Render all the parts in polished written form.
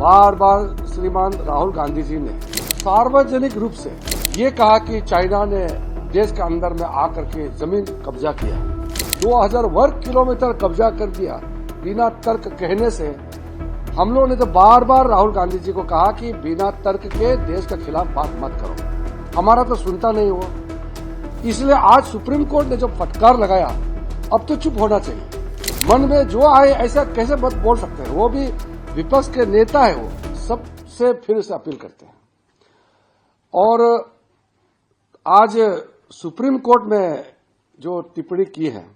बार बार श्रीमान राहुल गांधी जी ने सार्वजनिक रूप से ये कहा कि चाइना ने देश के अंदर में आकर के जमीन कब्जा किया, 2000 वर्ग किलोमीटर कब्जा कर दिया बिना तर्क कहने से। हम लोगों ने तो बार बार राहुल गांधी जी को कहा कि बिना तर्क के देश के खिलाफ बात मत करो, हमारा तो सुनता नहीं वो। इसलिए आज सुप्रीम कोर्ट ने जो फटकार लगाया, अब तो चुप होना चाहिए। मन में जो आए ऐसा कैसे मत बोल सकते हैं, वो भी विपक्ष के नेता है, वो सबसे फिर से अपील करते हैं। और आज सुप्रीम कोर्ट में जो टिप्पणी की है,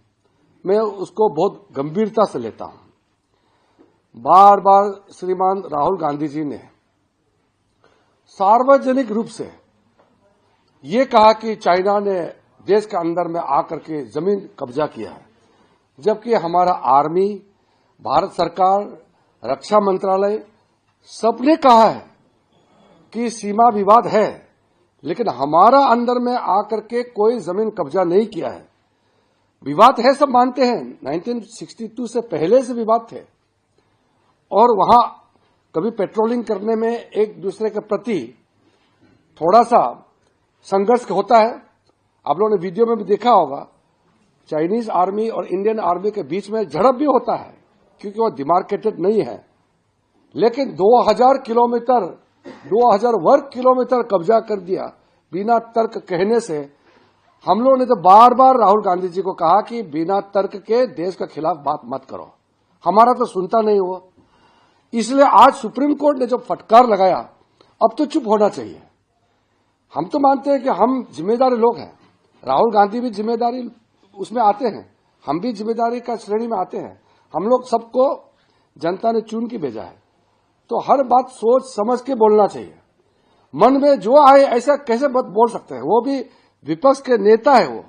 मैं उसको बहुत गंभीरता से लेता हूं। बार बार श्रीमान राहुल गांधी जी ने सार्वजनिक रूप से ये कहा कि चाइना ने देश के अंदर में आकर के जमीन कब्जा किया है, जबकि हमारा आर्मी, भारत सरकार, रक्षा मंत्रालय सबने कहा है कि सीमा विवाद है, लेकिन हमारा अंदर में आकर के कोई जमीन कब्जा नहीं किया है। विवाद है, सब मानते हैं, 1962 से पहले से विवाद थे और वहां कभी पेट्रोलिंग करने में एक दूसरे के प्रति थोड़ा सा संघर्ष होता है। आप लोगों ने वीडियो में भी देखा होगा, चाइनीज आर्मी और इंडियन आर्मी के बीच में झड़प भी होता है, क्योंकि वो डिमार्केटेड नहीं है। लेकिन 2000 वर्ग किलोमीटर कब्जा कर दिया बिना तर्क कहने से। हम लोगों ने तो बार बार राहुल गांधी जी को कहा कि बिना तर्क के देश के खिलाफ बात मत करो, हमारा तो सुनता नहीं वो। इसलिए आज सुप्रीम कोर्ट ने जो फटकार लगाया, अब तो चुप होना चाहिए। हम तो मानते हैं कि हम जिम्मेदारी लोग हैं, राहुल गांधी भी जिम्मेदारी उसमें आते हैं, हम भी जिम्मेदारी का श्रेणी में आते हैं। हम लोग सबको जनता ने चुन के भेजा है, तो हर बात सोच समझ के बोलना चाहिए। मन में जो आए ऐसा कैसे मत बोल सकते हैं, वो भी विपक्ष के नेता है, वो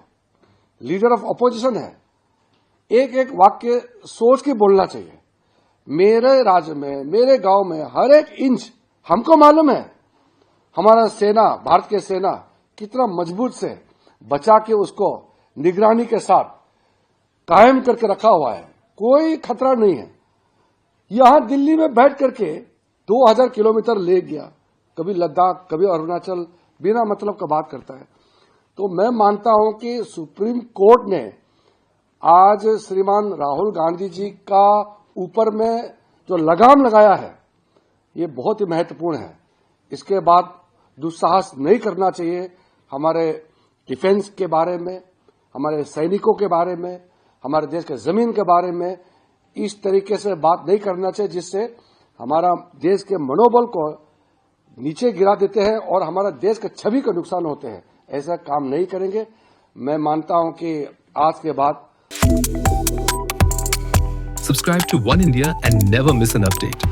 लीडर ऑफ अपोजिशन है। एक एक वाक्य सोच के बोलना चाहिए। मेरे राज्य में, मेरे गांव में हर एक इंच हमको मालूम है, हमारा सेना, भारत की सेना कितना मजबूत से बचा के उसको निगरानी के साथ कायम करके रखा हुआ है, कोई खतरा नहीं है। यहां दिल्ली में बैठ करके 2000 किलोमीटर ले गया, कभी लद्दाख, कभी अरुणाचल, बिना मतलब का बात करता है। तो मैं मानता हूं कि सुप्रीम कोर्ट ने आज श्रीमान राहुल गांधी जी का ऊपर में जो लगाम लगाया है, ये बहुत ही महत्वपूर्ण है। इसके बाद दुस्साहस नहीं करना चाहिए। हमारे डिफेंस के बारे में, हमारे सैनिकों के बारे में, हमारे देश के जमीन के बारे में इस तरीके से बात नहीं करना चाहिए, जिससे हमारा देश के मनोबल को नीचे गिरा देते हैं और हमारा देश के छवि को नुकसान होते हैं। ऐसा काम नहीं करेंगे। मैं मानता हूं कि आज के बाद Subscribe to One India and never miss an update.